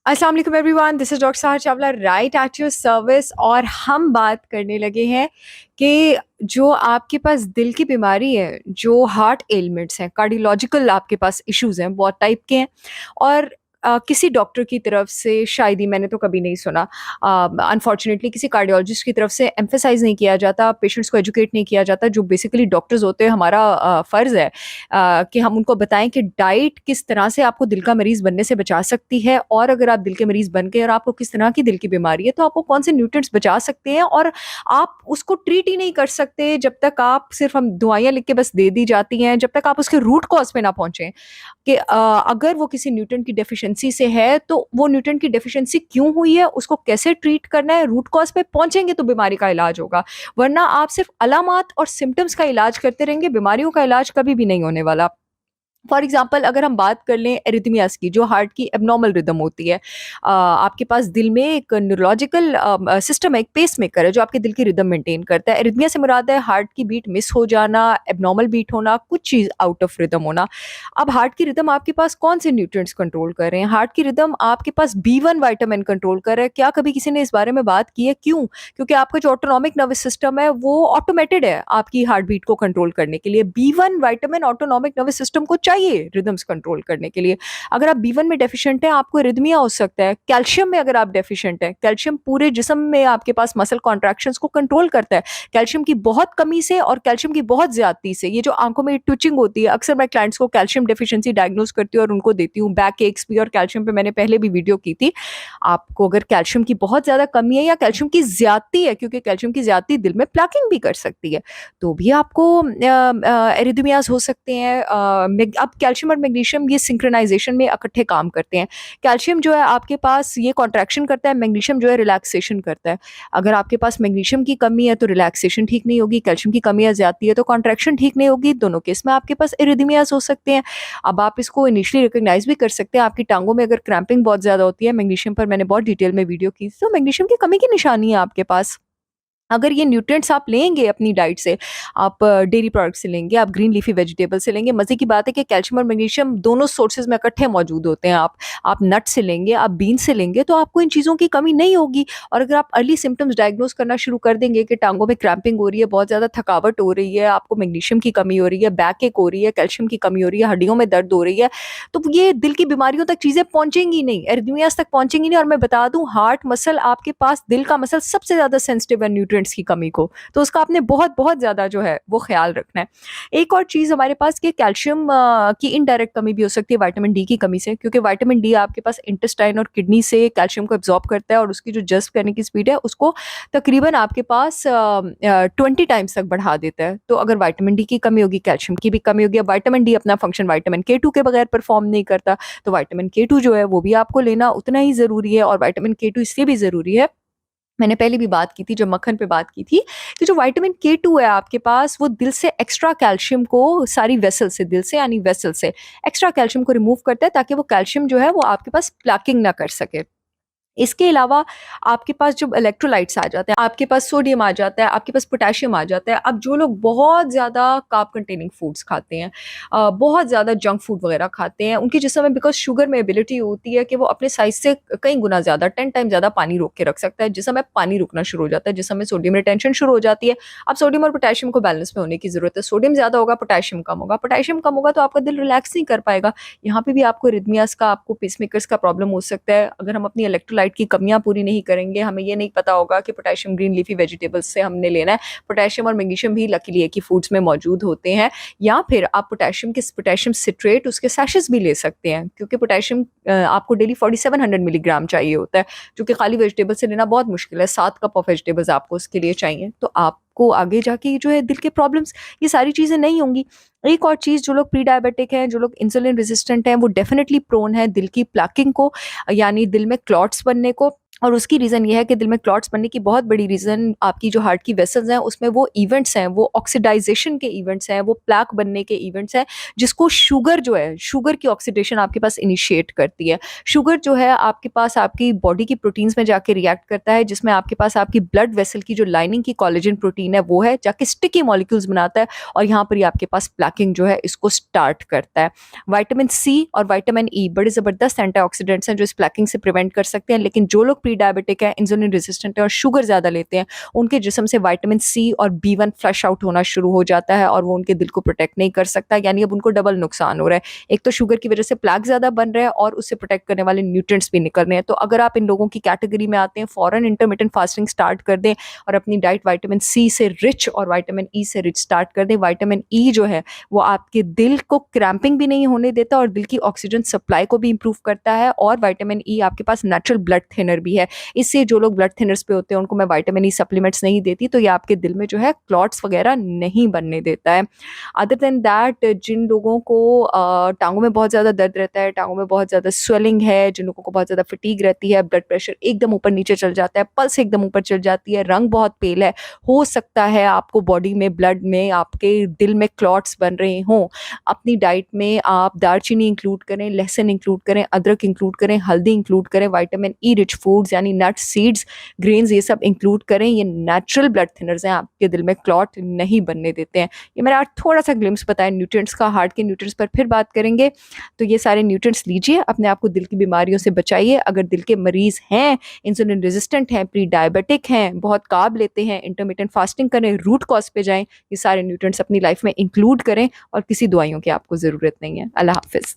अस्सलाम वालेकुम everyone, this is doctor Sahar Chawla right at your service. और हम बात करने लगे हैं कि जो आपके पास दिल की बीमारी है, जो हार्ट एलिमेंट्स हैं, कार्डियोलॉजिकल आपके पास इश्यूज़ हैं, बहुत टाइप के हैं। और किसी डॉक्टर की तरफ से शायद ही मैंने तो कभी नहीं सुना, अनफॉर्चुनेटली किसी कार्डियोलॉजिस्ट की तरफ से एम्फसाइज़ नहीं किया जाता, पेशेंट्स को एजुकेट नहीं किया जाता, जो बेसिकली डॉक्टर्स होते हैं। हमारा फ़र्ज़ है कि हम उनको बताएँ कि डाइट किस तरह से आपको दिल का मरीज़ बनने से बचा सकती है, और अगर आप दिल के मरीज़ बन गए और आपको किस तरह की दिल की बीमारी है, तो आपको कौन से न्यूट्रिएंट्स बचा सकते हैं। और आप उसको ट्रीट ही नहीं कर सकते जब तक आप सिर्फ़ हम दवाइयाँ लिख के बस दे दी जाती हैं, जब तक आप उसके रूट कॉज़ पे ना पहुँचे कि अगर वो किसी न्यूट्रिएंट की डेफ़िशिएंसी से है, तो वो न्यूट्रिएंट की डेफ़िशिएंसी क्यों हुई है, उसको कैसे ट्रीट करना है, रूट कॉज़ पे पहुँचेंगे तो बीमारी का इलाज होगा। वरना आप सिर्फ़ अलामात और सिम्पटम्स का इलाज करते रहेंगे, बीमारियों का इलाज कभी भी नहीं होने वाला। फॉर एग्जाम्पल अगर हम बात कर लें एरिथमियास की, जो हार्ट की एबनॉर्मल रिदम होती है, आपके पास दिल में एक न्यूरोलॉजिकल सिस्टम है, एक पेस मेकर है जो आपके दिल की रिदम मेंटेन करता है। एरिथमिया से मुराद है हार्ट की बीट मिस हो जाना, एबनॉर्मल बीट होना, कुछ चीज़ आउट ऑफ रिदम होना। अब हार्ट की रिदम आपके पास कौन से न्यूट्रिएंट्स कंट्रोल कर रहे हैं? हार्ट की रिदम आपके पास B1 विटामिन कंट्रोल कर रहा है। क्या कभी किसी ने इस बारे में बात की है? क्यों? क्योंकि आपका जो ऑटोनॉमिक नर्वस सिस्टम है वो ऑटोमेटेड है आपकी हार्ट बीट को कंट्रोल करने के लिए। B1 vitamin autonomic nervous system को चाहिए रिदम्स कंट्रोल करने के लिए। अगर आप B1 में डेफिशिएंट हैं, आपको एरिथमिया हो सकता है। कैल्शियम में अगर आप डेफिशिएंट हैं, कैल्शियम पूरे जिस्म में आपके पास मसल कॉन्ट्रैक्शंस को कंट्रोल करता है। कैल्शियम की बहुत कमी से और कैल्शियम की बहुत ज़्यादती से, ये जो आँखों में ट्विचिंग होती है, अक्सर मैं क्लाइंट्स को कैल्शियम डेफिशिएंसी डायग्नोज़ करती हूँ और उनको देती हूँ बैक एक्स भी। और कैल्शियम पे मैंने पहले भी वीडियो की थी। आपको अगर कैल्शियम की बहुत ज़्यादा कमी है या कैल्शियम की ज़्यादती है, क्योंकि कैल्शियम की ज़्यादती दिल में प्लेकिंग भी कर सकती है, तो भी आपको एरिथमियाज़ हो सकते हैं। अब कैल्शियम और मैग्नीशियम ये सिंक्रोनाइज़ेशन में इकट्ठे काम करते हैं। कैल्शियम जो है आपके पास ये कॉन्ट्रैक्शन करता है, मैग्नीशियम जो है रिलैक्सेशन करता है। अगर आपके पास मैग्नीशियम की कमी है तो रिलैक्सेशन ठीक नहीं होगी, कैल्शियम की कमी या ज़्यादती है तो कॉन्ट्रैक्शन ठीक नहीं होगी। दोनों केस में आपके पास एरिथमियाज़ हो सकते हैं। अब आप इसको इनिशियली रिकॉग्नाइज़ भी कर सकते हैं। आपकी टाँगों में अगर क्रैम्पिंग बहुत ज़्यादा होती है, मैग्नीशियम पर मैंने बहुत डिटेल में वीडियो की, तो मैग्नीशियम की कमी की निशानी है आपके पास। अगर ये न्यूट्रिएंट्स आप लेंगे अपनी डाइट से, आप डेयरी प्रोडक्ट से लेंगे, आप ग्रीन लीफी वेजिटेबल से लेंगे, मज़े की बात है कि कैल्शियम और मैग्नीशियम दोनों सोर्सेज़ में इकट्ठे मौजूद होते हैं। आप नट से लेंगे, आप बीन से लेंगे, तो आपको इन चीज़ों की कमी नहीं होगी। और अगर आप अर्ली सिम्पटम्स डायग्नोज़ करना शुरू कर देंगे कि टाँगों में क्रैम्पिंग हो रही है, बहुत ज़्यादा थकावट हो रही है, आपको मैग्नीशियम की कमी हो रही है, बैक एक हो रही है, कैल्शियम की कमी हो रही है, हड्डियों में दर्द हो रही है, तो ये दिल की बीमारियों तक चीज़ें पहुँचेंगी नहीं, एरिथमियाज़ तक पहुँचेंगी नहीं। और मैं बता दूँ, हार्ट मसल आपके पास, दिल का मसल सबसे ज़्यादा सेंसिटिव है न्यूट्रिएंट्स की कमी को। तो उसका आपने बहुत-बहुत ज़्यादा जो है वो ख़्याल रखना है। एक और चीज़ हमारे पास कि कैल्शियम की इनडायरेक्ट कमी भी हो सकती है विटामिन डी की कमी से, क्योंकि विटामिन डी आपके पास इंटेस्टाइन और किडनी से कैल्शियम को एब्ज़ॉर्ब करता है और उसकी जो जज़्ब करने की स्पीड है उसको तकरीबन आपके पास 20 टाइम्स तक बढ़ा देता है। तो अगर विटामिन डी की कमी होगी, कैल्शियम की भी कमी होगी। अब विटामिन डी अपना फंक्शन विटामिन के 2 के बगैर परफ़ॉर्म नहीं करता, तो विटामिन के 2 जो है वो भी आपको लेना उतना ही ज़रूरी है। और विटामिन के 2 इसलिए भी ज़रूरी है, मैंने पहले भी बात की थी जब मक्खन पे बात की थी, कि जो विटामिन के 2 है आपके पास, वो दिल से एक्स्ट्रा कैल्शियम को, सारी वेसल से, दिल से यानी वेसल से एक्स्ट्रा कैल्शियम को रिमूव करता है, ताकि वो कैल्शियम जो है वो आपके पास प्लैकिंग ना कर सके। इसके अलावा आपके पास जो इलेक्ट्रोलाइट्स आ जाते हैं, आपके पास सोडियम आ जाता है, आपके पास पोटेशियम आ जाता है। अब जो लोग बहुत ज़्यादा कार्ब कंटेनिंग फूड्स खाते हैं, बहुत ज़्यादा जंक फूड वगैरह खाते हैं, उनके जिस्म में बिकॉज़ शुगर में एबिलिटी होती है कि वो अपने साइज़ से कई गुना ज़्यादा, 10 टाइम ज़्यादा पानी रोक के रख सकता है। जिस्म में पानी रुकना शुरू हो जाता है, जिस्म में सोडियम रिटेंशन शुरू हो जाती है। अब सोडियम और पोटेशियम को बैलेंस में होने की ज़रूरत है। सोडियम ज़्यादा होगा, पोटेशियम कम होगा। पोटेशियम कम होगा तो आपका दिल रिलैक्स नहीं कर पाएगा। यहाँ पे भी आपको एरिथमियाज़ का, आपको पेसमेकर्स का प्रॉब्लम हो सकता है। अगर हम अपनी इलेक्ट्रोलाइट की कमियाँ पूरी नहीं करेंगे, हमें ये नहीं पता होगा कि पोटेशियम ग्रीन लीफी वेजिटेबल्स से हमने लेना है। पोटेशियम और मैग्नीशियम भी लकीली एक ही फूड्स में मौजूद होते हैं। या फिर आप पोटेशियम सिट्रेट, उसके सैशेस भी ले सकते हैं, क्योंकि पोटेशियम आपको डेली 4700 मिलीग्राम चाहिए होता है, जो कि खाली वेजिटेबल से लेना बहुत मुश्किल है। 7 कप ऑफ वेजिटेबल्स आपको उसके लिए चाहिए। तो आपको आगे जाके जो है दिल के प्रॉब्लम्स, ये सारी चीज़ें नहीं होंगी। एक और चीज़, जो लोग प्री डायबिटिक हैं, जो लोग इंसुलिन रेजिस्टेंट हैं, वो डेफिनिटली प्रोन है दिल की प्लैकिंग को, यानी दिल में क्लॉट्स बनने को। और उसकी रीज़न ये है कि दिल में क्लॉट्स बनने की बहुत बड़ी रीज़न आपकी जो हार्ट की वेसल्स हैं उसमें वो इवेंट्स हैं, वो ऑक्सीडाइजेशन के इवेंट्स हैं, वो प्लेक बनने के इवेंट्स हैं, जिसको शुगर जो है, शुगर की ऑक्सीडेशन आपके पास इनिशिएट करती है। शुगर जो है आपके पास आपकी बॉडी की प्रोटीन्स में जाके रिएक्ट करता है, जिसमें आपके पास आपकी ब्लड वेसल की जो लाइनिंग की कोलेजन प्रोटीन है वो है, जाके स्टिकी मॉलिक्यूल्स बनाता है और यहाँ पर ही आपके पास प्लैकिंग जो है इसको स्टार्ट करता है। विटामिन सी और विटामिन ई बड़े ज़बरदस्त एंटीऑक्सीडेंट्स हैं जो इस प्लैकिंग से प्रिवेंट कर सकते हैं, लेकिन जो लोग प्री डायबिटिक है, इंसुलिन रेजिस्टेंट है और शुगर ज़्यादा लेते हैं, उनके जिस्म से विटामिन सी और बी1 फ्लश आउट होना शुरू हो जाता है और वो उनके दिल को प्रोटेक्ट नहीं कर सकता, यानी अब उनको डबल नुकसान हो रहा है। एक तो शुगर की वजह से प्लैक ज़्यादा बन रहा है और उससे प्रोटेक्ट करने वाले न्यूट्रिएंट्स भी निकल रहे हैं। तो अगर आप इन लोगों की कैटेगरी में आते हैं, फ़ौरन इंटरमिटेंट फास्टिंग स्टार्ट कर दें और अपनी डाइट विटामिन सी से रिच और विटामिन ई से रिच स्टार्ट कर दें। विटामिन ई जो है वो आपके दिल को क्रैम्पिंग भी नहीं होने देता और दिल की ऑक्सीजन सप्लाई को भी इम्प्रूव करता है, और विटामिन ई आपके पास नेचुरल ब्लड थिनर भी है। इससे जो लोग ब्लड थिनर्स पे होते हैं उनको मैं विटामिन ई सप्लीमेंट्स नहीं देती, तो ये आपके दिल में जो है क्लॉट्स वगैरह नहीं बनने देता है। अदर देन दैट, जिन लोगों को टाँगों में बहुत ज़्यादा दर्द रहता है, टाँगों में बहुत ज़्यादा स्वेलिंग है, जिन लोगों को बहुत ज़्यादा फटीग रहती है, ब्लड प्रेशर एकदम ऊपर-नीचे चल जाता है, पल्स एकदम ऊपर चल जाती है, रंग बहुत पेल है, हो सकता है आपको बॉडी में, ब्लड में, आपके दिल में क्लॉट्स बन रहे हों। अपनी डाइट में आप दालचीनी इंक्लूड करें, लहसुन इंक्लूड करें, अदरक इंक्लूड करें, हल्दी इंक्लूड करें, विटामिन ई रिच फूड्स यानी नट्स, सीड्स, ग्रेन्स, ये सब इंक्लूड करें। ये नेचुरल ब्लड थिनर्स हैं, आपके दिल में क्लॉट नहीं बनने देते हैं। ये मैंने आज थोड़ा-सा ग्लिम्स बताया न्यूट्रिएंट्स का, हार्ट के न्यूट्रिएंट्स पर फिर बात करेंगे। तो ये सारे न्यूट्रिएंट्स लीजिए, अपने आप को दिल की बीमारियों से बचाइए। अगर दिल के मरीज़ हैं, इंसुलिन रेजिस्टेंट हैं, प्री डायबिटिक हैं, बहुत कार्ब लेते हैं, इंटरमिटेंट फास्टिंग करें, रूट कॉज़ पे जाएँ, ये सारे न्यूट्रिएंट्स अपनी लाइफ में इंक्लूड करें और किसी दवाइयों की आपको ज़रूरत नहीं है। अल्लाह हाफ़िज़।